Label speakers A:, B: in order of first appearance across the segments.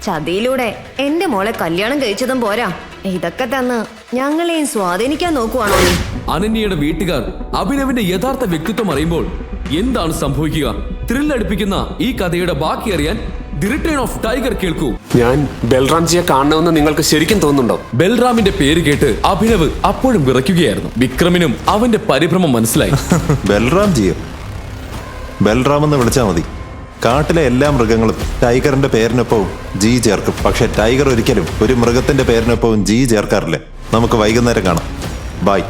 A: ചതിയിലൂടെ എന്റെ മോളെ കല്യാണം കഴിച്ചതും പോരാ, ഇതൊക്കെ തന്ന് ഞങ്ങളെയും സ്വാധീനിക്കാൻ നോക്കുവാണോ നീ?
B: അനന്യയുടെ വീട്ടുകാർ അഭിനവിന്റെ യഥാർത്ഥ വ്യക്തിത്വം അറിയുമ്പോൾ എന്താണ് സംഭവിക്കുക? ത്രില്ലടിപ്പിക്കുന്ന ഈ കഥയുടെ ബാക്കി അറിയാൻ ദി റിട്ടേൺ ഓഫ് ടൈഗർ കേൾക്കൂ.
C: ഞാൻ ബൽറാംജിയെ കാണണമെന്ന് നിങ്ങൾക്ക് ശരിക്കും തോന്നുന്നുണ്ടോ?
B: ബൽറാമിന്റെ പേര് കേട്ട് അഭിനവ് അപ്പോഴും വിറയ്ക്കുകയായിരുന്നു. വിക്രമിനും അവന്റെ പരിഭ്രമം മനസ്സിലായി.
D: ബൽറാംജിയോ? ബൽറാം എന്ന് വിളിച്ചാൽ മതി. കാട്ടിലെ എല്ലാ മൃഗങ്ങളും ടൈഗറിന്റെ പേരിനൊപ്പവും ജി ചേർക്കും. പക്ഷെ ടൈഗർ ഒരിക്കലും ഒരു മൃഗത്തിന്റെ പേരിനൊപ്പവും ജി ചേർക്കാറില്ല. നമുക്ക് വൈകുന്നേരം കാണാം. ബൈ.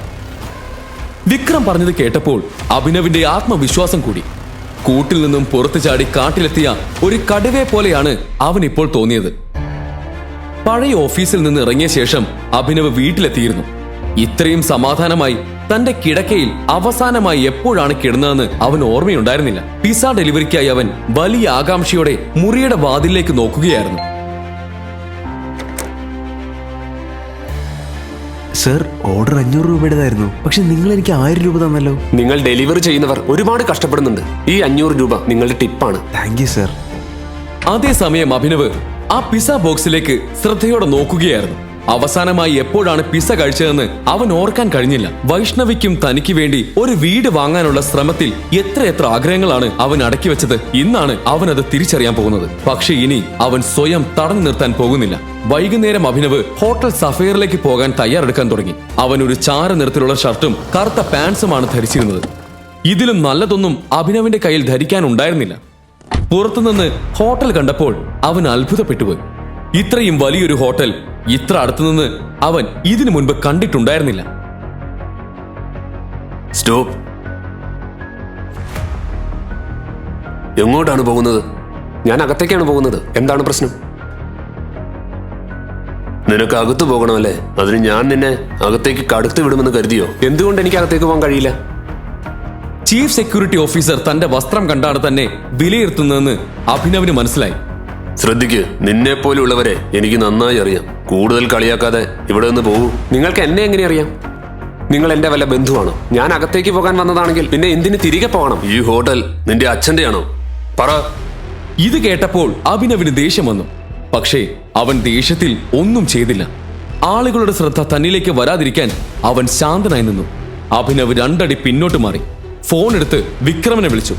B: വിക്രം പറഞ്ഞത് കേട്ടപ്പോൾ അഭിനവിന്റെ ആത്മവിശ്വാസം കൂടി. കൂട്ടിൽ നിന്നും പുറത്തു ചാടി കാട്ടിലെത്തിയ ഒരു കടുവയെ പോലെയാണ് അവൻ ഇപ്പോൾ തോന്നിയത്. പഴയ ഓഫീസിൽ നിന്ന് ഇറങ്ങിയ ശേഷം അഭിനവ് വീട്ടിലെത്തിയിരുന്നു. ഇത്രയും സമാധാനമായി തന്റെ കിടക്കയിൽ അവസാനമായി എപ്പോഴാണ് കിടന്നതെന്ന് അവൻ ഓർമ്മയുണ്ടായിരുന്നില്ല. പിസ ഡെലിവറിക്കായി അവൻ വലിയ ആകാംക്ഷയോടെ മുറിയുടെ വാതിലേക്ക് നോക്കുകയായിരുന്നു.
E: Sir, order 500 രൂപയുടേതായിരുന്നു. പക്ഷെ നിങ്ങൾ എനിക്ക് 1000 രൂപ തന്നല്ലോ.
C: നിങ്ങൾ ഡെലിവറി ചെയ്യുന്നവർ ഒരുപാട് കഷ്ടപ്പെടുന്നുണ്ട്. ഈ 500 രൂപ നിങ്ങളുടെ ടിപ്പാണ്.
E: Thank you sir.
B: അതേസമയം അഭിനവ് ആ പിസ ബോക്സിലേക്ക് ശ്രദ്ധയോടെ നോക്കുകയായിരുന്നു. അവസാനമായി എപ്പോഴാണ് പിസ കഴിച്ചതെന്ന് അവൻ ഓർക്കാൻ കഴിഞ്ഞില്ല. വൈഷ്ണവിക്കും തനിക്ക് വേണ്ടി ഒരു വീട് വാങ്ങാനുള്ള ശ്രമത്തിൽ എത്രയെത്ര ആഗ്രഹങ്ങളാണ് അവൻ അടക്കി വെച്ചത്. ഇന്നാണ് അവൻ അത് തിരിച്ചറിയാൻ പോകുന്നത്. പക്ഷെ ഇനി അവൻ സ്വയം തടഞ്ഞു നിർത്താൻ പോകുന്നില്ല. വൈകുന്നേരം അഭിനവ് ഹോട്ടൽ സഫയറിലേക്ക് പോകാൻ തയ്യാറെടുക്കാൻ തുടങ്ങി. അവൻ ഒരു ചാര നിറത്തിലുള്ള ഷർട്ടും കറുത്ത പാൻസുമാണ് ധരിച്ചിരുന്നത്. ഇതിലും നല്ലതൊന്നും അഭിനവിന്റെ കയ്യിൽ ധരിക്കാൻ ഉണ്ടായിരുന്നില്ല. പുറത്തുനിന്ന് ഹോട്ടൽ കണ്ടപ്പോൾ അവൻ അത്ഭുതപ്പെട്ടുപോയി. ഇത്രയും വലിയൊരു ഹോട്ടൽ ഇത്ര അടുത്തുനിന്ന് അവൻ ഇതിനു മുൻപ് കണ്ടിട്ടുണ്ടായിരുന്നില്ല.
C: സ്റ്റോപ്പ്. എങ്ങോട്ടാണ് പോകുന്നത്? ഞാൻ അകത്തേക്കാണ് പോകുന്നത്. എന്താണ് പ്രശ്നം? നിനക്ക് അകത്ത് പോകണമല്ലേ? അതിന് ഞാൻ നിന്നെ അകത്തേക്ക് കടത്തി വിടുമെന്ന് കരുതിയോ? എന്തുകൊണ്ട് എനിക്ക് അകത്തേക്ക് പോകാൻ കഴിയില്ല?
B: ചീഫ് സെക്യൂരിറ്റി ഓഫീസർ തന്റെ വസ്ത്രം കണ്ടാണ് തന്നെ വിലയിരുത്തുന്നതെന്ന് അഭിനവിന് മനസ്സിലായി.
C: ശ്രദ്ധിക്ക്, നിന്നെ പോലുള്ളവരെ എനിക്ക് നന്നായി അറിയാം. കൂടുതൽ കളിയാക്കാതെ ഇവിടെ നിന്ന് പോകൂ. നിങ്ങൾക്ക് എന്നെ എങ്ങനെ അറിയാം? നിങ്ങൾ എന്റെ വല്ല ബന്ധുവാണോ? ഞാൻ അകത്തേക്ക് പോകാൻ വന്നതാണെങ്കിൽ പിന്നെ എന്തിന് തിരികെ പോകണം? ഈ ഹോട്ടൽ നിന്റെ അച്ഛന്റെ ആണോ? പറ.
B: ഇത് കേട്ടപ്പോൾ അഭിനവിന് ദേഷ്യം വന്നു. പക്ഷേ അവൻ ദേഷ്യത്തിൽ ഒന്നും ചെയ്തില്ല. ആളുകളുടെ ശ്രദ്ധ തന്നിലേക്ക് വരാതിരിക്കാൻ അവൻ ശാന്തനായി നിന്നു. അഭിനവ് 2 അടി പിന്നോട്ട് മാറി. ഫോൺ എടുത്ത് വിക്രമനെ വിളിച്ചു.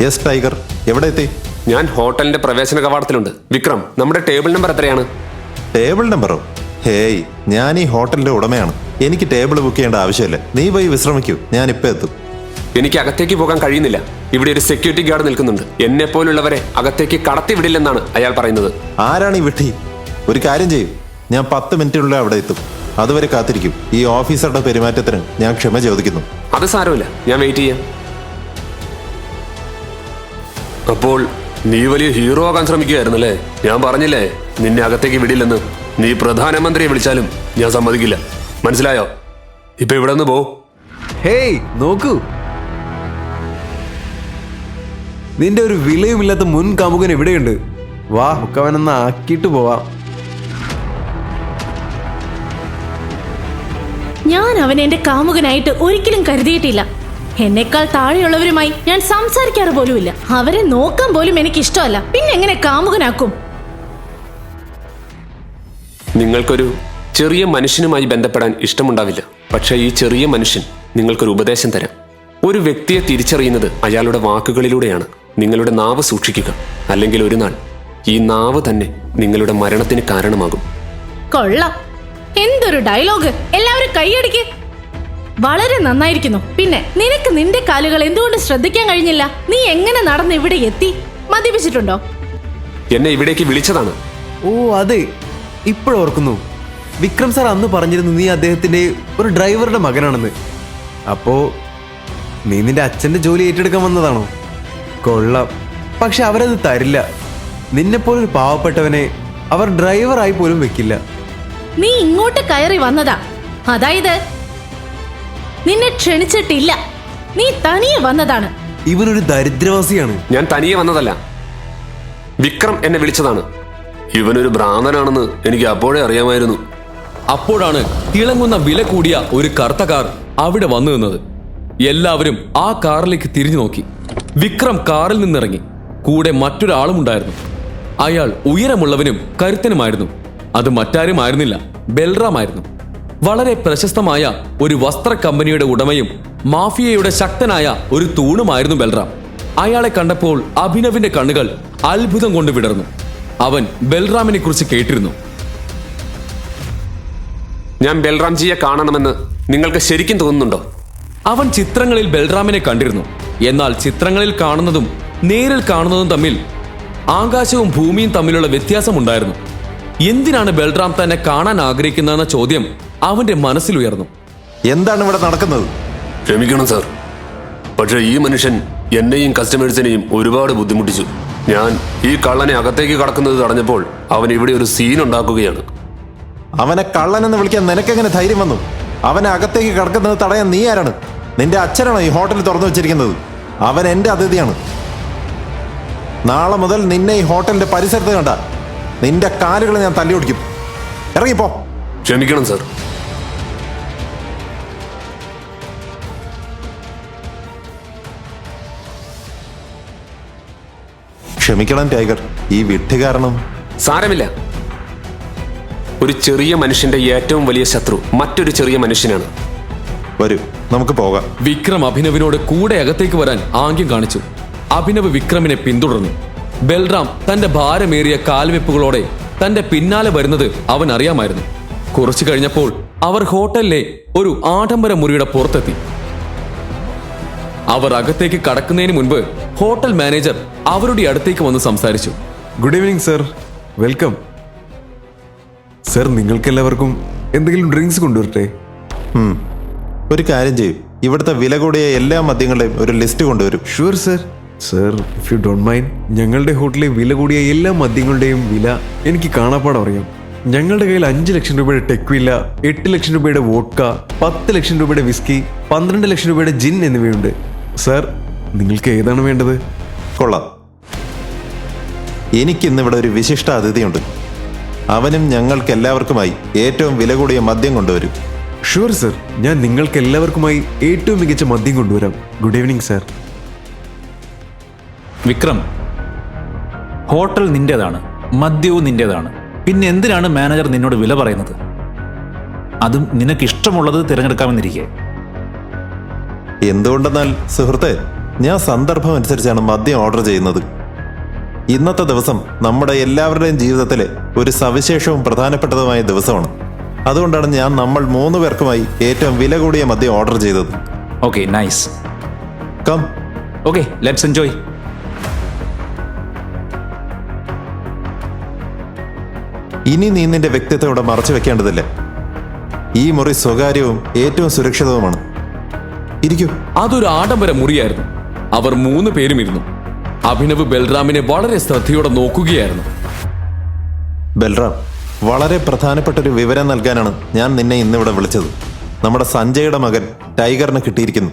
D: യെസ് ടൈഗർ, എവിടെ എത്തി?
C: ഞാൻ ഹോട്ടലിന്റെ പ്രവേശന കവാടത്തിലുണ്ട്. വിക്രം, നമ്മുടെ ടേബിൾ നമ്പർ എത്രയാണ്?
D: ടേബിൾ നമ്പറോ? ഹേയ്, ഞാൻ ഈ ഹോട്ടലിന്റെ ഉടമയാണ്. എനിക്ക് ടേബിൾ ബുക്ക് ചെയ്യേണ്ട ആവശ്യമില്ല. നീ പോയി വിശ്രമിക്കൂ, ഞാൻ ഇപ്പൊ എത്തും.
C: എനിക്ക് അകത്തേക്ക് പോകാൻ കഴിയുന്നില്ല. ഇവിടെ ഒരു സെക്യൂരിറ്റി ഗാർഡ് നിൽക്കുന്നുണ്ട്. എന്നെ പോലുള്ളവരെ അകത്തേക്ക് കടത്തി വിടില്ലെന്നാണ് അയാൾ പറയുന്നത്.
D: ആരാണ് ഈ വിട്ടി? ഒരു കാര്യം ചെയ്യും, ഞാൻ 10 മിനിറ്റിനുള്ളിൽ അവിടെ എത്തും. അതുവരെ കാത്തിരിക്കും. ഈ ഓഫീസറുടെ പെരുമാറ്റത്തിന് ഞാൻ ക്ഷമ ചോദിക്കുന്നു.
C: അത് സാരമില്ല, ഞാൻ വെയിറ്റ് ചെയ്യാം. അപ്പോൾ നീ വലിയ ഹീറോ ആകാൻ ശ്രമിക്കുകയായിരുന്നല്ലേ? ഞാൻ പറഞ്ഞില്ലേ നിന്നെ അകത്തേക്ക് വിടില്ലെന്ന്. നീ പ്രധാനമന്ത്രിയെ വിളിച്ചാലും ഞാൻ സമ്മതിക്കില്ല. മനസ്സിലായോ? ഇപ്പൊ ഇവിടെ നിന്ന് പോ.
E: ഹേയ്, നോക്കൂ, നിന്റെ ഒരു വിലയുമില്ലാത്ത മുൻ കാമുകൻ ഇവിടെയുണ്ട്. വാ, ഒക്കെ അവനൊന്ന് ആക്കിയിട്ട് പോവാം.
F: ഞാൻ അവൻ എന്റെ കാമുകനായിട്ട് ഒരിക്കലും കരുതിയിട്ടില്ല. എന്നെക്കാൾ താഴെയുള്ളവരുമായി ഞാൻ സംസാരിക്കാറ് പോലുമില്ല. അവരെ നോക്കാൻ പോലും എനിക്ക് ഇഷ്ടമല്ല. പിന്നെ എങ്ങനെ കാമുകനാക്കും?
C: നിങ്ങൾക്കൊരു ചെറിയ മനുഷ്യനുമായി ബന്ധപ്പെടാൻ ഇഷ്ടമുണ്ടാവില്ല. പക്ഷേ ഈ ചെറിയ മനുഷ്യൻ നിങ്ങൾക്കൊരു ഉപദേശം തരാം. ഒരു വ്യക്തിയെ തിരിച്ചറിയുന്നത് അയാളുടെ വാക്കുകളിലൂടെയാണ്. നിങ്ങളുടെ നാവ് സൂക്ഷിക്കുക, അല്ലെങ്കിൽ ഒരു നാൾ ഈ നാവ് തന്നെ നിങ്ങളുടെ മരണത്തിന് കാരണമാകും.
F: കൊള്ളാം, എന്തൊരു ഡയലോഗ്! എല്ലാവരും കൈയടിക്ക്. വളരെ നന്നായിരിക്കുന്നു. പിന്നെ നിനക്ക് നിന്റെ കാലുകൾ എന്തുകൊണ്ട് ശ്രദ്ധിക്കാൻ കഴിഞ്ഞില്ല? നീ എങ്ങനെ നടന്ന് ഇവിടെ എത്തി? മദ്യപിച്ചിട്ടുണ്ടോ?
C: എന്നെ ഇവിടേക്ക് വിളിച്ചതാണ്.
E: ഓ അതെ, ഇപ്പോഴോർക്കുന്നു. വിക്രം സാർ അന്ന് പറഞ്ഞിരുന്നു നീ അദ്ദേഹത്തിന്റെ ഒരു ഡ്രൈവറുടെ മകനാണെന്ന്. അപ്പോ നീ നിന്റെ അച്ഛന്റെ ജോലി ഏറ്റെടുക്കാൻ വന്നതാണോ? കൊള്ളാം. പക്ഷെ അവരത് തരില്ല. നിന്നെപ്പോലൊരു പാവപ്പെട്ടവനെ അവർ ഡ്രൈവറായി പോലും വെക്കില്ല.
F: നീ ഇങ്ങോട്ട് കയറി വന്നതാ. അതായത് നിന്നെ ക്ഷണിച്ചിട്ടില്ല. നീ തനിയെ വന്നതാണ്.
E: ഇവനൊരു ദരിദ്രവാസിയാണ്.
C: ഞാൻ തനിയെ വന്നതല്ല. വിക്രം എന്നെ വിളിച്ചതാണ്. ഇവനൊരു ഭ്രാന്തനാണെന്ന് എനിക്ക് അപ്പോഴേ അറിയാമായിരുന്നു.
B: അപ്പോഴാണ് തിളങ്ങുന്ന വില കൂടിയ ഒരു കറുത്ത കാർ അവിടെ വന്നു നിന്നത്. എല്ലാവരും ആ കാറിലേക്ക് തിരിഞ്ഞു നോക്കി. വിക്രം കാറിൽ നിന്നിറങ്ങി. കൂടെ മറ്റൊരാളും ഉണ്ടായിരുന്നു. അയാൾ ഉയരമുള്ളവനും കരുത്തനുമായിരുന്നു. അത് മറ്റാരുമായിരുന്നില്ല, ബൽറാം ആയിരുന്നു. വളരെ പ്രശസ്തമായ ഒരു വസ്ത്ര കമ്പനിയുടെ ഉടമയും മാഫിയയുടെ ശക്തനായ ഒരു തൂണുമായിരുന്നു ബൽറാം. അയാളെ കണ്ടപ്പോൾ അഭിനവിന്റെ കണ്ണുകൾ അത്ഭുതം കൊണ്ട് വിടർന്നു. അവൻ ബൽറാമിനെ കുറിച്ച് കേട്ടിരുന്നു.
C: ഞാൻ ബൽറാംജിയെ കാണണമെന്ന് നിങ്ങൾക്ക് ശരിക്കും തോന്നുന്നുണ്ടോ?
B: അവൻ ചിത്രങ്ങളിൽ ബൽറാമിനെ കണ്ടിരുന്നു. എന്നാൽ ചിത്രങ്ങളിൽ കാണുന്നതും നേരിൽ കാണുന്നതും തമ്മിൽ ആകാശവും ഭൂമിയും തമ്മിലുള്ള വ്യത്യാസമുണ്ടായിരുന്നു. എന്തിനാണ് ബൽറാം തന്നെ കാണാൻ ആഗ്രഹിക്കുന്നതെന്ന ചോദ്യം അവന്റെ മനസ്സിലുയർന്നു.
D: എന്താണ് ഇവിടെ നടക്കുന്നത്?
C: ക്ഷമിക്കണം സാർ, പക്ഷെ ഈ മനുഷ്യൻ എന്നെയും കസ്റ്റമേഴ്സിനെയും ഒരുപാട് ബുദ്ധിമുട്ടിച്ചു. ഞാൻ ഈ കള്ളനെ അകത്തേക്ക് കടക്കുന്നത് തടഞ്ഞപ്പോൾ അവൻ ഇവിടെ ഒരു സീൻ ഉണ്ടാക്കുകയാണ്.
D: അവനെ കള്ളനെന്ന് വിളിക്കാൻ നിനക്കെങ്ങനെ ധൈര്യം വന്നു? അവനെ അകത്തേക്ക് കടക്കുന്നത് തടയാൻ നീ ആരാണ്? നിന്റെ അച്ഛനാണോ ഈ ഹോട്ടൽ തുറന്നു വെച്ചിരിക്കുന്നത്? അവൻ എന്റെ അതിഥിയാണ്. നാളെ മുതൽ നിന്നെ ഈ ഹോട്ടലിന്റെ പരിസരത്ത് കണ്ട നിന്റെ കാലുകൾ ഞാൻ തല്ലി ഓടിക്കും. ഇറങ്ങിപ്പോ.
C: ക്ഷമിക്കണം സാർ.
D: ക്ഷമിക്കണം ടൈഗർ, ഈ വിഡ്ഢി കാരണം.
C: സാരമില്ല. ഒരു ചെറിയ മനുഷ്യന്റെ ഏറ്റവും വലിയ ശത്രു മറ്റൊരു ചെറിയ മനുഷ്യനാണ്.
D: വരൂ, നമുക്ക് പോകാം.
B: വിക്രം അഭിനവിനോട് കൂടെ അകത്തേക്ക് വരാൻ ആംഗ്യം കാണിച്ചു. അഭിനവ് വിക്രമിനെ പിന്തുടർന്നു. ബൽറാം തന്റെ ഭാരമേറിയ കാൽവെപ്പുകളോടെ തന്റെ പിന്നാലെ വരുന്നത് അവൻ അറിയാമായിരുന്നു. കുറച്ചു കഴിഞ്ഞപ്പോൾ അവർ ഹോട്ടലിലെ ഒരു ആഡംബര മുറിയുടെ പുറത്തെത്തി. അവർ അകത്തേക്ക് കടക്കുന്നതിന് മുൻപ് ഹോട്ടൽ മാനേജർ അവരുടെ അടുത്തേക്ക് വന്ന് സംസാരിച്ചു.
E: Good evening sir, welcome. Sir, നിങ്ങൾക്കെല്ലാവർക്കും എന്തെങ്കിലും ഡ്രിങ്ക്സ് കൊണ്ടുവരട്ടെ?
D: ഒരു കാര്യം ചെയ്യും, ഇവിടുത്തെ വില കൂടിയ എല്ലാ മദ്യങ്ങളുടെയും ഒരു ലിസ്റ്റ് കൊണ്ടുവരും.
E: Sure sir. Sir, if you don't mind, ഞങ്ങളുടെ ഹോട്ടലിലെ വില കൂടിയ എല്ലാ മദ്യങ്ങളുടെയും വില എനിക്ക് കാണാപ്പാടം അറിയാം. ഞങ്ങളുടെ കയ്യിൽ 5 ലക്ഷം രൂപയുടെ ടെക്വില്ല, 8 ലക്ഷം രൂപയുടെ വോഡ്ക, 10 ലക്ഷം രൂപയുടെ വിസ്കി, 12 ലക്ഷം രൂപയുടെ ജിൻ എന്നിവയുണ്ട്. സർ, നിങ്ങൾക്ക് ഏതാണ് വേണ്ടത്?
D: കൊള്ളാം. എനിക്കിന്നിവിടെ ഒരു വിശിഷ്ട അതിഥിയുണ്ട്. അവനും ഞങ്ങൾക്ക് എല്ലാവർക്കുമായി ഏറ്റവും വില കൂടിയ മദ്യം കൊണ്ടുവരും.
E: ഷുവർ സർ, ഞാൻ നിങ്ങൾക്ക് എല്ലാവർക്കുമായി ഏറ്റവും മികച്ച മദ്യം കൊണ്ടുവരാം. Good evening sir.
G: Vikram, hotel നിന്റേതാണ്, മദ്യവും നിന്റേതാണ്. പിന്നെ എന്തിനാണ് മാനേജർ നിന്നോട് വില പറയുന്നത്? അതും നിനക്ക് ഇഷ്ടമുള്ളത് തിരഞ്ഞെടുക്കാമെന്നിരിക്കെ.
D: എന്തുകൊണ്ടെന്നാൽ സുഹൃത്തെ, ഞാൻ സന്ദർഭം അനുസരിച്ചാണ് മദ്യം ഓർഡർ ചെയ്യുന്നത്. ഇന്നത്തെ ദിവസം നമ്മുടെ എല്ലാവരുടെയും ജീവിതത്തിലെ ഒരു സവിശേഷവും പ്രധാനപ്പെട്ടതുമായ ദിവസമാണ്. അതുകൊണ്ടാണ് ഞാൻ നമ്മൾ 3 പേർക്കുമായി ഏറ്റവും വില കൂടിയ മദ്യം ഓർഡർ ചെയ്തത്.
G: Okay, nice.
D: Come.
G: Okay, let's enjoy.
D: ഇനി നീ നിന്റെ വ്യക്തിത്വം ഇവിടെ മറച്ചു വെക്കേണ്ടതില്ല. ഈ മുറി സ്വകാര്യവും ഏറ്റവും സുരക്ഷിതവുമാണ്. ഇരിക്കൂ.
B: അതൊരു ആഡംബര മുറിയായിരുന്നു. അവർ 3 പേരും ഇരുന്നു. അഭിനവ് ബൽറാമിനെ വളരെ ശ്രദ്ധയോടെ നോക്കുകയായിരുന്നു.
D: ബൽറാം, വളരെ പ്രധാനപ്പെട്ട ഒരു വിവരം നൽകാനാണ് ഞാൻ നിന്നെ ഇന്നിവിടെ വിളിച്ചത്. നമ്മുടെ സഞ്ജയുടെ മകൻ ടൈഗറിന് കിട്ടിയിരിക്കുന്നു.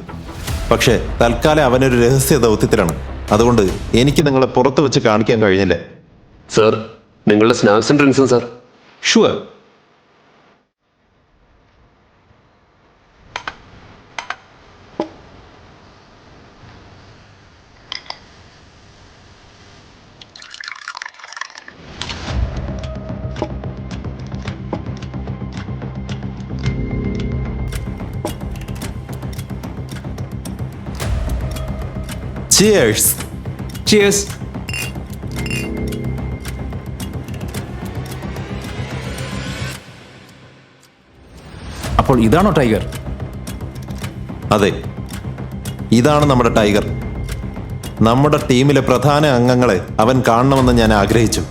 D: പക്ഷേ തൽക്കാലം അവനൊരു രഹസ്യ ദൗത്യത്തിലാണ്. അതുകൊണ്ട് എനിക്ക് നിങ്ങളെ പുറത്ത് വെച്ച് കാണിക്കാൻ കഴിഞ്ഞില്ല.
C: സാർ, നിങ്ങളുടെ സ്നാക്സും ഡ്രിങ്ക്സും സാർ.
G: ഷുവർ.
D: Cheers.
G: ചിയേഴ്സ്. അപ്പോൾ ഇതാണോ ടൈഗർ?
D: അതെ, ഇതാണ് നമ്മുടെ ടൈഗർ. നമ്മുടെ ടീമിലെ പ്രധാന അംഗങ്ങളെ അവൻ കാണണമെന്ന് ഞാൻ ആഗ്രഹിച്ചു.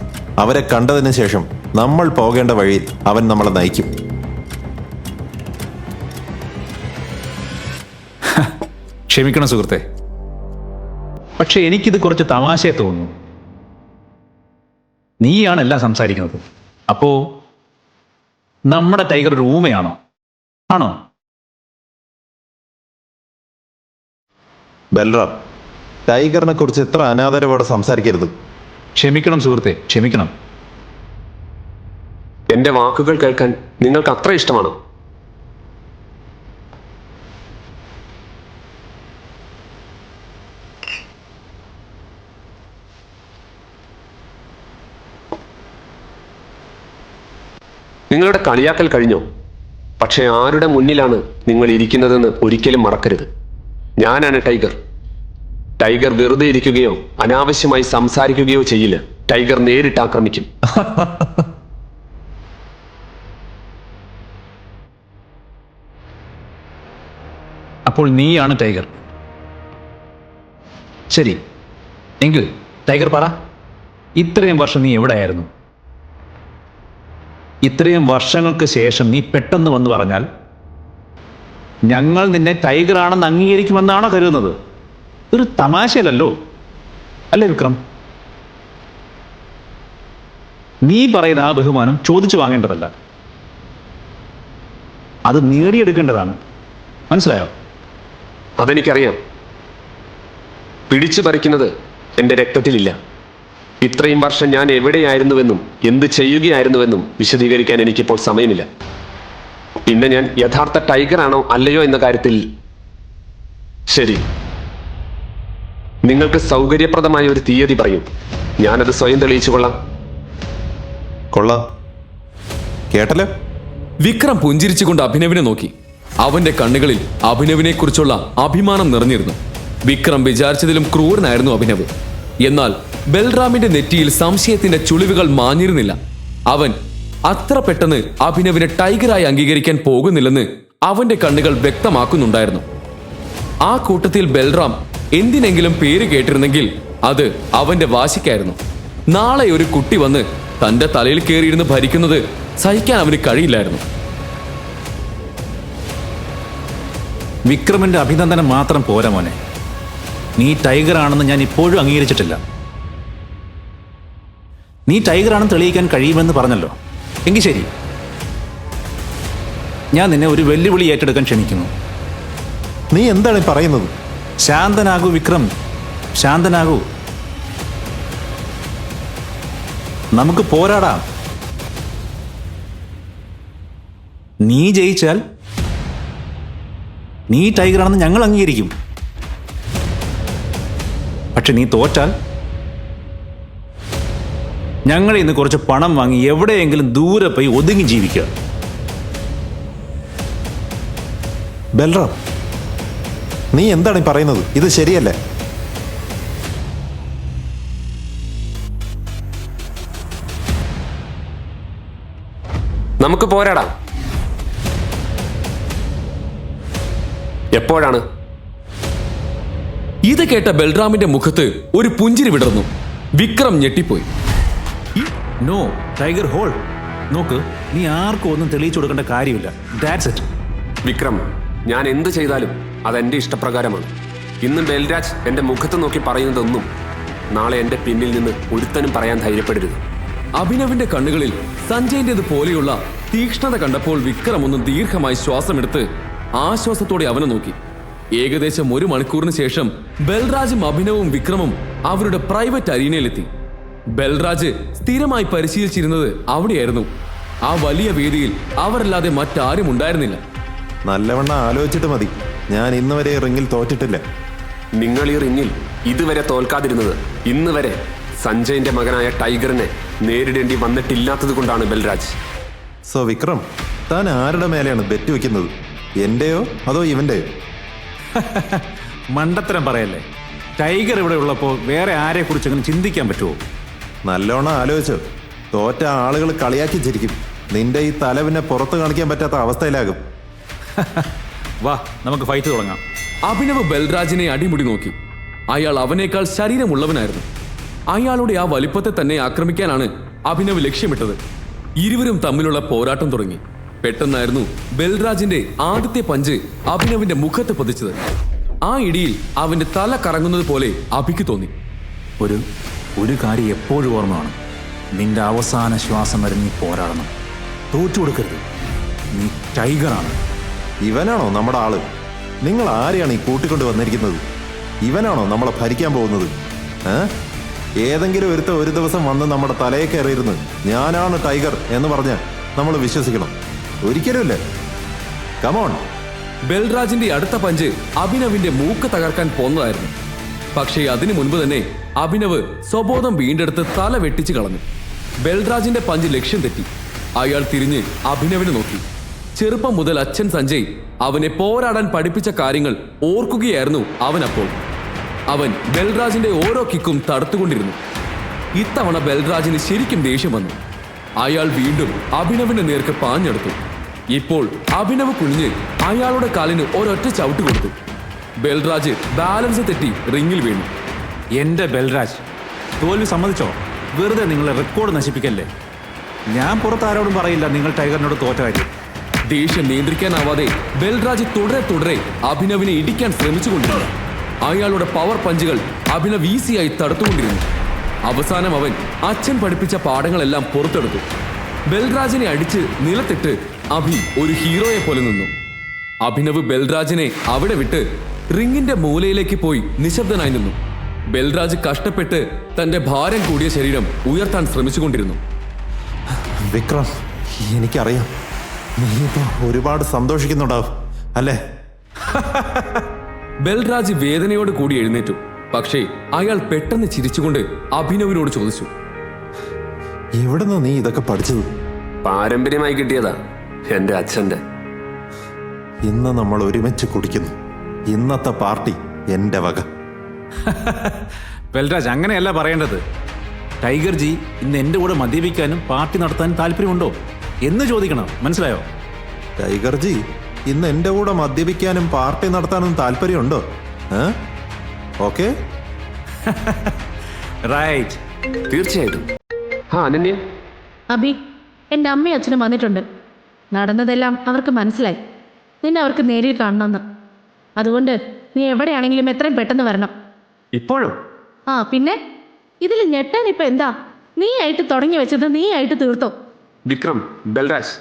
D: അവരെ കണ്ടതിന് ശേഷം നമ്മൾ പോകേണ്ട വഴിയിൽ അവൻ നമ്മളെ നയിക്കും.
G: ക്ഷമിക്കണം സുഹൃത്തെ, പക്ഷെ എനിക്കിത് കുറച്ച് തമാശയെ തോന്നുന്നു. നീയാണ് എല്ലാം സംസാരിക്കുന്നത്. അപ്പോ നമ്മുടെ ടൈഗർ ഒരു ഊമയാണോ? ആണോ?
D: ബൽറാം, ടൈഗറിനെ കുറിച്ച് ഇത്ര അനാദരവോടെ സംസാരിക്കരുത്.
G: ക്ഷമിക്കണം സുഹൃത്തെ, ക്ഷമിക്കണം.
C: എന്റെ വാക്കുകൾ കേൾക്കാൻ നിങ്ങൾക്ക് അത്ര ഇഷ്ടമാണോ? നിങ്ങളുടെ കളിയാക്കൽ കഴിഞ്ഞോ? പക്ഷെ ആരുടെ മുന്നിലാണ് നിങ്ങൾ ഇരിക്കുന്നതെന്ന് ഒരിക്കലും മറക്കരുത്. ഞാനാണ് ടൈഗർ. ടൈഗർ വെറുതെ ഇരിക്കുകയോ അനാവശ്യമായി സംസാരിക്കുകയോ ചെയ്യില്ല. ടൈഗർ നേരിട്ട് ആക്രമിക്കും.
G: അപ്പോൾ നീയാണ് ടൈഗർ. ശരി, എങ്കിൽ ടൈഗർ പറ, ഇത്രയും വർഷം നീ എവിടെയായിരുന്നു? ഇത്രയും വർഷങ്ങൾക്ക് ശേഷം നീ പെട്ടെന്ന് വന്ന് പറഞ്ഞാൽ ഞങ്ങൾ നിന്നെ ടൈഗർ ആണെന്ന് അംഗീകരിക്കുമെന്നാണോ കരുതുന്നത്? ഒരു തമാശയല്ലല്ലോ, അല്ലേ വിക്രം? നീ പറയുന്ന ആ ബഹുമാനം ചോദിച്ചു വാങ്ങേണ്ടതല്ല, അത് നേടിയെടുക്കേണ്ടതാണ്. മനസ്സിലായോ?
C: അതെനിക്കറിയാം. പിടിച്ചു പറിക്കുന്നത് എൻ്റെ രക്തത്തിലില്ല. ഇത്രയും വർഷം ഞാൻ എവിടെയായിരുന്നുവെന്നും എന്ത് ചെയ്യുകയായിരുന്നുവെന്നും വിശദീകരിക്കാൻ എനിക്കിപ്പോൾ സമയമില്ല. പിന്നെ ഞാൻ യഥാർത്ഥ ടൈഗർ ആണോ അല്ലയോ എന്ന കാര്യത്തിൽ ശരി, നിങ്ങൾക്ക് സൗകര്യപ്രദമായ ഒരു തീയതി പറയും, ഞാനത് സ്വയം തെളിയിച്ചു കൊള്ളാം.
D: കൊള്ളാം. കേട്ടല്ലോ?
B: വിക്രം പുഞ്ചിരിച്ചുകൊണ്ട് അഭിനവിനെ നോക്കി. അവന്റെ കണ്ണുകളിൽ അഭിനവിനെ കുറിച്ചുള്ള അഭിമാനം നിറഞ്ഞിരുന്നു. വിക്രം വിചാരിച്ചതിലും ക്രൂരനായിരുന്നു അഭിനവ്. എന്നാൽ ബൽറാമിന്റെ നെറ്റിയിൽ സംശയത്തിന്റെ ചുളിവുകൾ മാഞ്ഞിരുന്നില്ല. അവൻ അത്ര പെട്ടെന്ന് അഭിനവിനെ ടൈഗറായി അംഗീകരിക്കാൻ പോകുന്നില്ലെന്ന് അവന്റെ കണ്ണുകൾ വ്യക്തമാക്കുന്നുണ്ടായിരുന്നു. ആ കൂട്ടത്തിൽ ബൽറാം എന്തിനെങ്കിലും പേര് കേട്ടിരുന്നെങ്കിൽ അത് അവന്റെ വാശിക്കായിരുന്നു. നാളെ ഒരു കുട്ടി വന്ന് തന്റെ തലയിൽ കയറിയിരുന്ന് ഭരിക്കുന്നത് സഹിക്കാൻ അവന് കഴിയില്ലായിരുന്നു.
G: വിക്രമിന്റെ അഭിനന്ദനം മാത്രം പോരാ മോനെ, നീ ടൈഗർ ആണെന്ന് ഞാൻ ഇപ്പോഴും അംഗീകരിച്ചിട്ടില്ല. നീ ടൈഗർ ആണെന്ന് തെളിയിക്കാൻ കഴിയുമെന്ന് പറഞ്ഞല്ലോ. എങ്കിൽ ശരി, ഞാൻ നിന്നെ ഒരു വെല്ലുവിളി ഏറ്റെടുക്കാൻ ക്ഷണിക്കുന്നു.
D: നീ എന്താണ് ഈ പറയുന്നത്?
G: ശാന്തനാകൂ വിക്രം, ശാന്തനാകൂ. നമുക്ക് പോരാടാം. നീ ജയിച്ചാൽ നീ ടൈഗർ ആണെന്ന് ഞങ്ങൾ അംഗീകരിക്കും. പക്ഷെ നീ തോറ്റാൽ ഞങ്ങളെ ഇന്ന് കുറച്ച് പണം വാങ്ങി എവിടെയെങ്കിലും ദൂരെ പോയി ഒതുങ്ങി ജീവിക്കുക.
D: ബൽറാം, നീ എന്താണ് ഈ പറയുന്നത്? ഇത് ശരിയല്ല.
C: നമുക്ക് പോരാടാം. എപ്പോഴാണ്?
B: ഇത് കേട്ട ബൽറാമിന്റെ മുഖത്ത് ഒരു പുഞ്ചിരി വിടർന്നു. വിക്രം ഞെട്ടിപ്പോയി.
G: No tiger, hold. നോക്ക്, നീ ആർക്കും ഒന്നും തെളിയിച്ചു കൊടുക്കേണ്ട കാര്യമില്ല. That's it.
C: വിക്രം, ഞാൻ എന്ത് ചെയ്താലും അതെന്റെ ഇഷ്ടപ്രകാരമാണ്. ഇന്ന് ബൽരാജ് എന്റെ മുഖത്ത് നോക്കി പറയുന്നതൊന്നും നാളെ എന്റെ പിന്നിൽ നിന്ന് ഒരുത്തനും പറയാൻ ധൈര്യപ്പെടരുത്.
B: അഭിനവിന്റെ കണ്ണുകളിൽ സഞ്ജയന്റേത് പോലെയുള്ള തീക്ഷ്ണത കണ്ടപ്പോൾ വിക്രം ഒന്ന് ദീർഘമായി ശ്വാസമെടുത്ത് ആശ്വാസത്തോടെ അവനെ നോക്കി. ഏകദേശം 1 മണിക്കൂറിന് ശേഷം ബൽരാജും അഭിനവും വിക്രമും അവരുടെ പ്രൈവറ്റ് അരീനയിലെത്തി. ബൽരാജ് സ്ഥിരമായി പരിശീലിച്ചിരുന്നത് അവിടെയായിരുന്നു. ആ വലിയ വേദിയിൽ അവരല്ലാതെ മറ്റാരും ഉണ്ടായിരുന്നില്ല.
D: നല്ലവണ്ണം ആലോചിച്ചിട്ട് മതി. ഞാൻ ഇന്ന് വരെ റിങ്ങിൽ തോറ്റിട്ടില്ല.
C: നിങ്ങൾ ഈ റിങ്ങിൽ ഇതുവരെ തോൽക്കാതിരുന്നത് ഇന്ന് വരെ സഞ്ജയന്റെ മകനായ ടൈഗറിനെ നേരിടേണ്ടി വന്നിട്ടില്ലാത്തത് കൊണ്ടാണ് ബൽരാജ്.
D: സോ വിക്രം, താൻ ആരുടെ മേലെയാണ് ബെറ്റ് വെക്കുന്നത്? എന്റെയോ അതോ ഇവന്റെയോ?
G: മണ്ടത്തരം പറയല്ലേ. ടൈഗർ ഇവിടെ ഉള്ളപ്പോൾ വേറെ ആരെ കുറിച്ചെങ്കിലും ചിന്തിക്കാൻ പറ്റുമോ?
D: നല്ലോണം ആലോചിച്ചോ. തോറ്റ ആളുകൾ കളിയാക്കി ചിരിക്കും. നിന്റെ ഈ തല പിന്നെ പുറത്ത് കാണിക്കാൻ പറ്റാത്ത അവസ്ഥയിലാകും.
G: വാ, നമുക്ക് ഫൈറ്റ് തുടങ്ങാം.
B: അഭിനവ് ബൽരാജിനെ അടിമുടി നോക്കി. അയാൾ അവനേക്കാൾ ശരീരമുള്ളവനായിരുന്നു. അയാളുടെ ആ വലിപ്പത്തെ തന്നെ ആക്രമിക്കാനാണ് അഭിനവ് ലക്ഷ്യമിട്ടത്. ഇരുവരും തമ്മിലുള്ള പോരാട്ടം തുടങ്ങി. പെട്ടെന്നായിരുന്നു ബൽരാജിന്റെ ആദ്യത്തെ പഞ്ച് അഭിനവിന്റെ മുഖത്ത് പതിച്ചത്. ആ ഇടിയിൽ അവന്റെ തല കറങ്ങുന്നത് പോലെ അഭിക്ക് തോന്നി.
G: ഒരു കാര്യം എപ്പോഴും ഓർമ്മ വേണം. നിന്റെ അവസാന ശ്വാസം വരെ നീ പോരാടണം. തോറ്റു കൊടുക്കരുത്. നീ ടൈഗറാണ്.
D: ഇവനാണോ നമ്മുടെ ആള്? നിങ്ങൾ ആരെയാണ് ഈ കൂട്ടിക്കൊണ്ട് വന്നിരിക്കുന്നത്? ഇവനാണോ നമ്മളെ ഭരിക്കാൻ പോകുന്നത്? ഏതെങ്കിലും ഒരു ദിവസം വന്ന് നമ്മുടെ തലയെ കയറിയിരുന്ന് ഞാനാണ് ടൈഗർ എന്ന് പറഞ്ഞാൽ നമ്മൾ വിശ്വസിക്കണം? ഒരിക്കലുമില്ല. കമോൺ.
B: ബൽരാജിന്റെ അടുത്ത പഞ്ച് അഭിനവിന്റെ മൂക്ക് തകർക്കാൻ പോന്നതായിരുന്നു. പക്ഷേ അതിനു മുൻപ് തന്നെ അഭിനവ് സ്വബോധം വീണ്ടെടുത്ത് തല വെട്ടിച്ചു കളഞ്ഞു. ബൽരാജിന്റെ പഞ്ച് ലക്ഷ്യം തെറ്റി. അയാൾ തിരിഞ്ഞ് അഭിനവിനെ നോക്കി. ചെറുപ്പം മുതൽ അച്ഛൻ സഞ്ജയ് അവനെ പോരാടാൻ പഠിപ്പിച്ച കാര്യങ്ങൾ ഓർക്കുകയായിരുന്നു അവനപ്പോൾ. അവൻ ബൽരാജിന്റെ ഓരോ കിക്കും തടുത്തുകൊണ്ടിരുന്നു. ഇത്തവണ ബൽരാജിന് ശരിക്കും ദേഷ്യം വന്നു. അയാൾ വീണ്ടും അഭിനവിന്റെ നേർക്ക് പാഞ്ഞെടുത്തു. ഇപ്പോൾ അഭിനവ് കുനിഞ്ഞ് അയാളുടെ കാലിന് ഒരൊറ്റ ചവിട്ട് കൊടുത്തു. ബൽരാജ് ബാലൻസ് തെറ്റി റിങ്ങിൽ വീണു.
G: എന്റെ ബൽരാജ്, തോൽവി സമ്മതിച്ചോ? വെറുതെ നിങ്ങളെ റെക്കോർഡ് നശിപ്പിക്കല്ലേ. ഞാൻ പുറത്താരോടും പറയില്ല നിങ്ങൾ ടൈഗറിനോട് തോറ്റ കാര്യം.
B: ദേഷ്യം നിയന്ത്രിക്കാനാവാതെ ബൽരാജ് തുടരെ അഭിനവിനെ ഇടിക്കാൻ ശ്രമിച്ചുകൊണ്ടിരുന്നു. അയാളുടെ പവർ പഞ്ചുകൾ അഭിനവ് ഈസിയായി തടുത്തുകൊണ്ടിരുന്നു. അവസാനം അവൻ അച്ഛൻ പഠിപ്പിച്ച പാഠങ്ങളെല്ലാം പുറത്തെടുത്തു. ബൽരാജിനെ അടിച്ച് നിലത്തിട്ട് അഭി ഒരു ഹീറോയെ പോലെ നിന്നു. അഭിനവ് ബൽരാജിനെ അവിടെ വിട്ട് റിങ്ങിന്റെ മൂലയിലേക്ക് പോയി നിശബ്ദനായി നിന്നു. ബൽരാജ് കഷ്ടപ്പെട്ട് തന്റെ ഭാരം കൂടിയ ശരീരം ഉയർത്താൻ ശ്രമിച്ചുകൊണ്ടിരുന്നു.
D: വിക്രം, എനിക്കറിയാം നീ ഇപ്പൊ ഒരുപാട് സന്തോഷിക്കുന്നുണ്ടാവും അല്ലേ?
B: ബൽരാജ് വേദനയോട് കൂടി എഴുന്നേറ്റു. പക്ഷേ അയാൾ പെട്ടെന്ന് ചിരിച്ചുകൊണ്ട് അഭിനവിനോട് ചോദിച്ചു,
D: എവിടുന്ന് നീ ഇതൊക്കെ പഠിച്ചത്?
C: പാരമ്പര്യമായി കിട്ടിയതാ എന്റെ അച്ഛന്റെ.
D: ഇന്ന് നമ്മൾ ഒരുമിച്ച് കുടിക്കുന്നു. ഇന്നത്തെ പാർട്ടി എന്റെ വക.
G: ബൽരാജ്, അങ്ങനെയല്ല പറയേണ്ടത്. ടൈഗർ ജി ഇന്ന് എന്റെ കൂടെ മദ്യപിക്കാനും പാർട്ടി നടത്താനും താല്പര്യമുണ്ടോ എന്ന് ചോദിക്കണം. മനസ്സിലായോ?
D: ടൈഗർ ജി ഇന്ന് എന്റെ കൂടെ മദ്യപിക്കാനും പാർട്ടി നടത്താനും താല്പര്യമുണ്ടോ? Okay,
G: right.
C: തീർച്ചയായിട്ടും. അനന്യ,
F: അഭി, എൻ്റെ അമ്മയും അച്ഛനും വന്നിട്ടുണ്ട്. നടന്നതെല്ലാം അവർക്ക് മനസ്സിലായി. നിന്നെ അവർക്ക് നേരിൽ കാണണമെന്ന്. അതുകൊണ്ട് നീ എവിടെയാണെങ്കിലും എത്രയും പെട്ടെന്ന് വരണം.
G: ഇപ്പോഴും?
F: ആ പിന്നെ, ഇതിൽ ഞെട്ടാൻ ഇപ്പം എന്താ? നീ ആയിട്ട് തുടങ്ങി വെച്ചത് നീ ആയിട്ട് തീർത്തോ?
C: വിക്രം, ബൽരാജ്,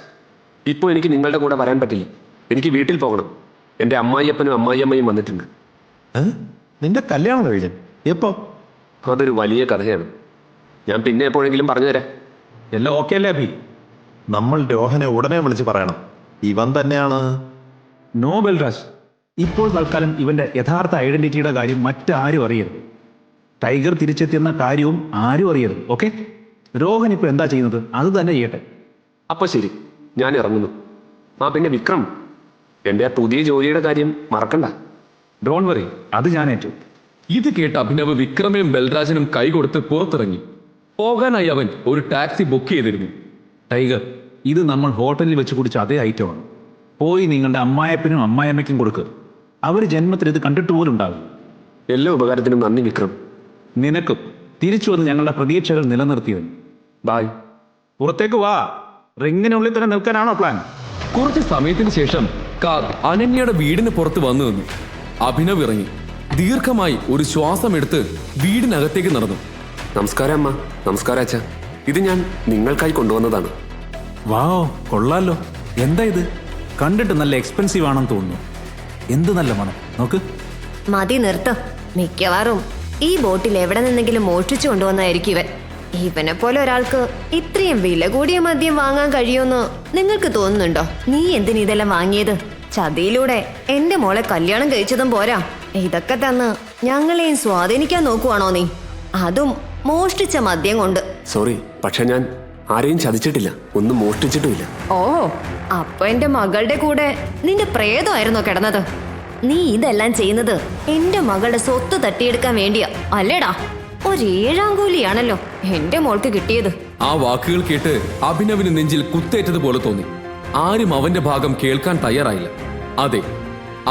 C: ഇപ്പോൾ എനിക്ക് നിങ്ങളുടെ കൂടെ വരാൻ പറ്റില്ല. എനിക്ക് വീട്ടിൽ പോകണം. എൻ്റെ അമ്മായിയപ്പനും അമ്മായിയമ്മയും വന്നിട്ടുണ്ട്.
D: നിന്റെ കല്യാണം കഴിഞ്ഞു എപ്പോ?
C: അതൊരു വലിയ കഥയാണ്. ഞാൻ പിന്നെ എപ്പോഴെങ്കിലും പറഞ്ഞുതരാം.
G: എല്ലാം ഓക്കെ അല്ലേ അഭി?
D: നമ്മൾ രോഹനെ ഉടനെ വിളിച്ച് പറയണം. ഇവൻ തന്നെയാണ്.
G: നോ ബൽരാജ്, ഇപ്പോൾ തൽക്കാലം ഇവന്റെ യഥാർത്ഥ ഐഡന്റിറ്റിയുടെ കാര്യം മറ്റാരും അറിയരുത്. ടൈഗർ തിരിച്ചെത്തിയെന്ന കാര്യവും ആരും അറിയരുത്. ഓക്കെ? രോഹൻ ഇപ്പോൾ എന്താ ചെയ്യുന്നത് അത് തന്നെ ചെയ്യട്ടെ.
C: അപ്പൊ ശരി, ഞാൻ ഇറങ്ങുന്നു. പിന്നെ വിക്രം, എൻ്റെ ആ പുതിയ ജോലിയുടെ കാര്യം മറക്കണ്ട.
G: ഡോൺ വറി, അത് ഞാൻ ഏറ്റു.
B: ഇത് കേട്ട് അഭിനവ് വിക്രമിനും ബൽരാജനും കൈകൊടുത്ത് പുറത്തിറങ്ങി. പോകാനായി അവൻ ഒരു ടാക്സി ബുക്ക് ചെയ്തിരുന്നു.
G: ടൈഗർ, ഇത് നമ്മൾ ഹോട്ടലിൽ വെച്ച് കുടിച്ച അതേ ഐറ്റമാണ്. പോയി നിങ്ങളുടെ അമ്മായപ്പനും അമ്മായമ്മയ്ക്കും കൊടുക്കുക. അവർ ജന്മത്തിൽ ഇത് കണ്ടിട്ട് പോലും ഉണ്ടാകും.
C: എല്ലാ ഉപകാരത്തിനും നന്ദി വിക്രം.
G: നിനക്കും തിരിച്ചു വന്ന് ഞങ്ങളുടെ പ്രതീക്ഷകൾ നിലനിർത്തിയതിന്
C: ബായ്.
G: പുറത്തേക്ക് വാ. റിങ്ങിനുള്ളിൽ തന്നെ നിൽക്കാനാണോ പ്ലാൻ?
B: കുറച്ച് സമയത്തിന് ശേഷം കാർ അനന്യയുടെ വീടിന് പുറത്ത് വന്നു നിന്നു. അഭിനവ് ഇറങ്ങി ദീർഘമായി ഒരു ശ്വാസം എടുത്ത് വീടിനകത്തേക്ക് നടന്നു.
C: നമസ്കാരം അമ്മ. നമസ്കാരം അച്ഛ. ഇത് ഞാൻ നിങ്ങൾക്കായി കൊണ്ടുവന്നതാണ്.
G: വാവ്, കൊള്ളാലോ. എന്താ ഇത്? കണ്ടിട്ട് നല്ല എക്സ്പെൻസീവ് ആണെന്ന് തോന്നുന്നു. എന്ത് നല്ല മണം. നോക്ക്.
A: മതി നിർത്ത്. മിക്കവാറും ഈ ബോട്ടിൽ എവിടെ നിന്നെങ്കിലും മോഷ്ടിച്ചു കൊണ്ടുവന്നായിരിക്കും ഇവൻ. ഇവനെ പോലെ ഒരാൾക്ക് ഇത്രയും വില കൂടിയ മദ്യം വാങ്ങാൻ കഴിയുമെന്ന് നിങ്ങൾക്ക് തോന്നുന്നുണ്ടോ? നീ എന്തിന് ഇതെല്ലാം വാങ്ങിയത്? ചതിയിലൂടെ എന്റെ മോളെ കല്യാണം കഴിച്ചതും പോരാ, ഇതൊക്കെ തന്ന് ഞങ്ങളെയും സ്വാധീനിക്കാൻ നോക്കുവാണോ നീ? അതും മോഷ്ടിച്ച മദ്യം കൊണ്ട്.
C: സോറി, പക്ഷെ ഞാൻ ആരെയും ചതിച്ചിട്ടില്ല, ഒന്നും മോഷ്ടിച്ചിട്ടുമില്ല.
A: ഓ, അപ്പൊ എന്റെ മകളുടെ കൂടെ നിന്റെ പ്രേതമായിരുന്നോ കിടന്നത്? നീ ഇതെല്ലാം ചെയ്യുന്നത് എന്റെ മകളുടെ സ്വത്ത് തട്ടിയെടുക്കാൻ വേണ്ടിയാ അല്ലേടാ? ഒരേഴാം കൂലിയാണല്ലോ എന്റെ മോൾക്ക് കിട്ടിയത്.
B: ആ വാക്കുകൾ കേട്ട് അഭിനവിന് നെഞ്ചിൽ കുത്തേറ്റതുപോലെ തോന്നി. ആരും അവന്റെ ഭാഗം കേൾക്കാൻ തയ്യാറായില്ല. അതെ,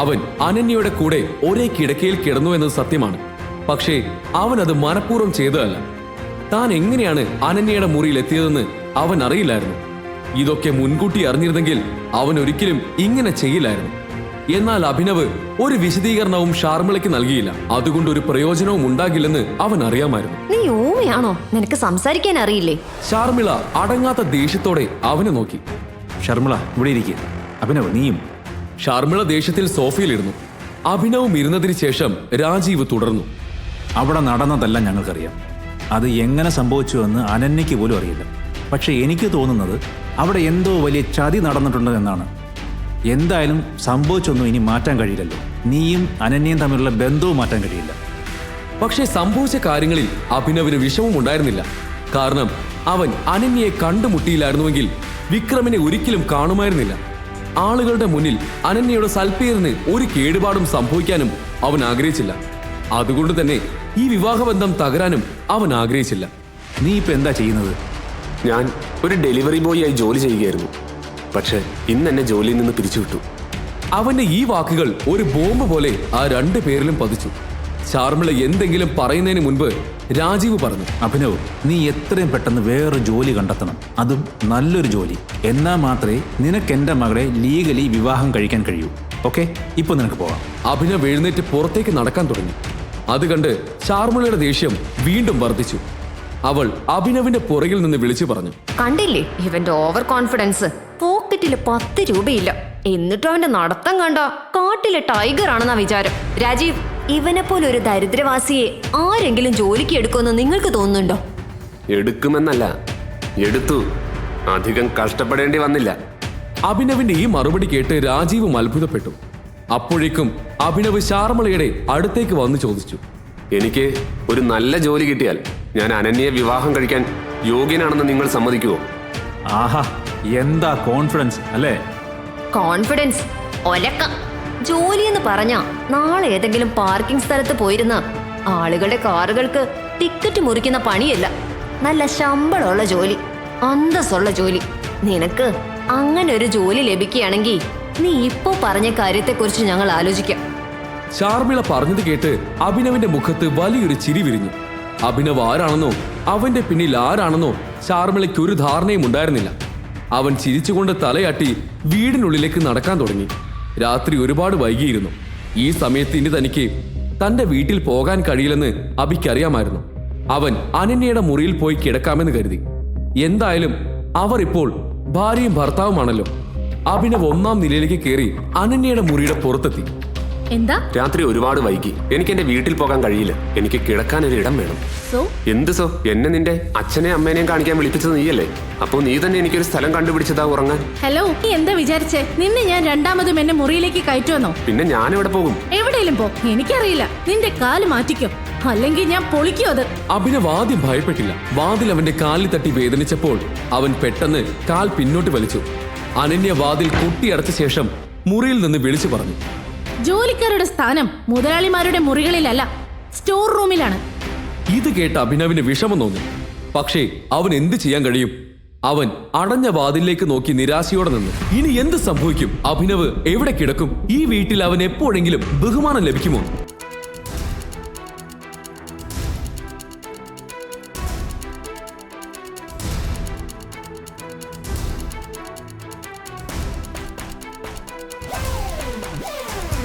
B: അവൻ അനന്യയുടെ കൂടെ ഒരേ കിടക്കയിൽ കിടന്നു എന്നത് സത്യമാണ്. പക്ഷേ അവൻ അത് മനഃപൂർവ്വം ചെയ്തതല്ല. താൻ എങ്ങനെയാണ് അനന്യയുടെ മുറിയിൽ എത്തിയതെന്ന് അവൻ അറിയില്ലായിരുന്നു. ഇതൊക്കെ മുൻകൂട്ടി അറിഞ്ഞിരുന്നെങ്കിൽ അവൻ ഒരിക്കലും ഇങ്ങനെ ചെയ്യില്ലായിരുന്നു. എന്നാൽ അഭിനവ് ഒരു വിശദീകരണവും ഷാർമിളയ്ക്ക് നൽകിയില്ല. അതുകൊണ്ട് ഒരു പ്രയോജനവും ഉണ്ടാകില്ലെന്ന് അവൻ അറിയാമായിരുന്നു.
A: നീ ഊമയാണോ? നിനക്ക് സംസാരിക്കാൻ അറിയില്ലേ?
B: ഷാർമിള അടങ്ങാത്ത ദേഷ്യത്തോടെ അവനെ നോക്കി.
G: ഷർമിള, ഇവിടെ ഇരിക്കുക. അഭിനവ്, നീയും.
B: ഷാർമിള ദേഷ്യത്തിൽ സോഫയിലിരുന്നു. അഭിനവും ഇരുന്നതിന് ശേഷം രാജീവ് തുടർന്നു.
G: അവിടെ നടന്നതെല്ലാം ഞങ്ങൾക്കറിയാം. അത് എങ്ങനെ സംഭവിച്ചു എന്ന് അനന്യയ്ക്ക് പോലും അറിയില്ല. പക്ഷെ എനിക്ക് തോന്നുന്നത് അവിടെ എന്തോ വലിയ ചതി നടന്നിട്ടുണ്ട് എന്നാണ്. എന്തായാലും സംഭവിച്ചൊന്നും ഇനി മാറ്റാൻ കഴിയില്ലല്ലോ. നീയും അനന്യയും തമ്മിലുള്ള ബന്ധവും മാറ്റാൻ കഴിയില്ല.
B: പക്ഷേ സംഭവിച്ച കാര്യങ്ങളിൽ അഭിനവിന് വിഷമം ഉണ്ടായിരുന്നില്ല. കാരണം അവൻ അനന്യയെ കണ്ടുമുട്ടിയില്ലായിരുന്നുവെങ്കിൽ വിക്രമിനെ ഒരിക്കലും കാണുമായിരുന്നില്ല. ആളുകളുടെ മുന്നിൽ അനന്യയുടെ സൽപ്പേരിന് ഒരു കേടുപാടും സംഭവിക്കാനും അവൻ ആഗ്രഹിച്ചില്ല. അതുകൊണ്ട് തന്നെ ഈ വിവാഹബന്ധം തകരാനും അവൻ ആഗ്രഹിച്ചില്ല.
G: നീ ഇപ്പൊ എന്താ ചെയ്യുന്നത്?
C: ഞാൻ ഒരു ഡെലിവറി ബോയ് ആയി ജോലി ചെയ്യുകയായിരുന്നു. പക്ഷെ ഇന്ന് എന്നെ ജോലിയിൽ നിന്ന് പിരിച്ചുവിട്ടു.
B: അവന്റെ ഈ വാക്കുകൾ ഒരു ബോംബ് പോലെ ആ രണ്ടു പേരിലും പതിച്ചു. ശാർമിള എന്തെങ്കിലും പറയുന്നതിന് മുൻപ് രാജീവ് പറഞ്ഞു,
G: അഭിനവ്, നീ എത്രയും പെട്ടെന്ന് വേറൊരു ജോലി കണ്ടെത്തണം, അതും നല്ലൊരു ജോലി. എന്നാൽ മാത്രമേ നിനക്ക് എൻ്റെ മകളെ ലീഗലി വിവാഹം കഴിക്കാൻ കഴിയൂ. ഓക്കെ, ഇപ്പൊ നിനക്ക് പോകാം.
B: അഭിനവ് എഴുന്നേറ്റ് പുറത്തേക്ക് നടക്കാൻ തുടങ്ങി. അത് കണ്ട് ശാർമിളയുടെ ദേഷ്യം വീണ്ടും വർദ്ധിച്ചു. അവൾ അഭിനവിന്റെ പുറകിൽ നിന്ന് വിളിച്ചു പറഞ്ഞു,
A: കണ്ടില്ലേ ഇവന്റെ ഓവർ കോൺഫിഡൻസ്? പോക്കറ്റില് 10 രൂപയില്ല, എന്നിട്ടും അവന്റെ നടത്തം കണ്ട കാട്ടിലെ ടൈഗർ ആണെന്നാ വിചാരം. രാജീവ്, ഇവനെ പോലെ ഒരു ദരിദ്രവാസിയെ ആരെങ്കിലും ജോലിക്ക് എടുക്കുമെന്ന് നിങ്ങൾക്ക് തോന്നുന്നുണ്ടോ?
C: എടുക്കുമെന്നല്ല, എടുത്തു. അധികം കഷ്ടപ്പെടേണ്ടി വന്നില്ല.
B: അഭിനവിന്റെ ഈ മറുപടി കേട്ട് രാജീവും അത്ഭുതപ്പെട്ടു. അപ്പോഴേക്കും അഭിനവ് ശാർമിളയുടെ അടുത്തേക്ക് വന്ന് ചോദിച്ചു,
C: എനിക്ക് ഒരു നല്ല ജോലി കിട്ടിയാൽ ഞാൻ അനന്യയെ വിവാഹം കഴിക്കാൻ യോഗ്യനാണെന്ന് നിങ്ങൾ സമ്മതിക്കുമോ?
G: ആഹാ, എന്താ കോൺഫിഡൻസ് അല്ലേ?
A: കോൺഫിഡൻസ് ഒലക്ക. ജോലി എന്ന് പറഞ്ഞാ നാളെ ഏതെങ്കിലും പാർക്കിംഗ് സ്ഥലത്ത് പോയിരുന്ന ആളുകളുടെ കാറുകൾക്ക് ടിക്കറ്റ് മുറിക്കുന്ന പണിയല്ല. നല്ല ശമ്പളമുള്ള ജോലി, അന്തസ്സുള്ള ജോലി. നിനക്ക് അങ്ങനെ ഒരു ജോലി ലഭിക്കുകയാണെങ്കിൽ നീ ഇപ്പോ പറഞ്ഞ കാര്യത്തെക്കുറിച്ച് ഞങ്ങൾ ആലോചിക്കാം.
B: ശാർമിള പറഞ്ഞത് കേട്ട് അഭിനവിന്റെ മുഖത്ത് വലിയൊരു ചിരി വിരിഞ്ഞു. അഭിനവ് ആരാണെന്നോ അവന്റെ പിന്നിൽ ആരാണെന്നോ ശാർമിളയ്ക്ക് ഒരു ധാരണയും ഉണ്ടായിരുന്നില്ല. അവൻ ചിരിച്ചുകൊണ്ട് തലയാട്ടി വീടിനുള്ളിലേക്ക് നടക്കാൻ തുടങ്ങി. രാത്രി ഒരുപാട് വൈകിയിരുന്നു. ഈ സമയത്ത് ഇനി തനിക്ക് തന്റെ വീട്ടിൽ പോകാൻ കഴിയില്ലെന്ന് അഭിക്കറിയാമായിരുന്നു. അവൻ അനന്യയുടെ മുറിയിൽ പോയി കിടക്കാമെന്ന് കരുതി. എന്തായാലും അവർ ഇപ്പോൾ ഭാര്യയും ഭർത്താവുമാണല്ലോ. അഭിനവ് 1-ാം നിലയിലേക്ക് കയറി അനന്യയുടെ മുറിയുടെ പുറത്തെത്തി.
F: എന്താ?
C: രാത്രി ഒരുപാട് വൈകി. എനിക്ക് എന്റെ വീട്ടിൽ പോകാൻ കഴിയില്ല. എനിക്ക് കിടക്കാൻ ഒരു ഇടം വേണം.
F: സോ
C: എന്ത് സോ? എന്നെ നിന്റെ അച്ഛനെയും അമ്മേനെയും കാണിക്കാൻ വിളിപ്പിച്ചത് നീയല്ലേ? അപ്പോ നീ തന്നെ എനിക്കൊരു സ്ഥലം കണ്ടുപിടിച്ചതാ ഉറങ്ങാൻ.
F: ഹലോ, നീ എന്താ വിചാരിച്ചേ? നിന്നെ ഞാൻ രണ്ടാമതും എന്നെ മുറിയിലേക്ക് കയറ്റുമെന്നോ?
C: പിന്നെ ഞാൻ എവിടെ പോകും?
F: എവിടെയും പോ, എനിക്കറിയില്ല. നിന്റെ കാല് മാറ്റിക്കോ, അല്ലെങ്കിൽ ഞാൻ പൊളിക്കും അത്.
B: അഭിനവ് ആദ്യം ഭയപ്പെട്ടില്ല. വാതിൽ അവന്റെ കാലിൽ തട്ടി വേദനിച്ചപ്പോൾ അവൻ പെട്ടെന്ന് കാൽ പിന്നോട്ട് വലിച്ചു. അനന്യ വാതിൽ കൊട്ടിയടച്ച ശേഷം മുറിയിൽ നിന്ന് വിളിച്ചു പറഞ്ഞു,
F: ജോലിക്കാരുടെ സ്ഥാനം മുതലാളിമാരുടെ മുറികളിലല്ല, സ്റ്റോർ റൂമിലാണ്.
B: ഇത് കേട്ട് അഭിനവിന് വിഷമം തോന്നി. പക്ഷേ അവൻ എന്ത് ചെയ്യാൻ കഴിയും? അവൻ അടഞ്ഞ വാതിലേക്ക് നോക്കി നിരാശയോടെ നിന്നു. ഇനി എന്ത് സംഭവിക്കും? അഭിനവ് എവിടെ കിടക്കും? ഈ വീട്ടിൽ അവൻ എപ്പോഴെങ്കിലും ബഹുമാനം ലഭിക്കുമോ?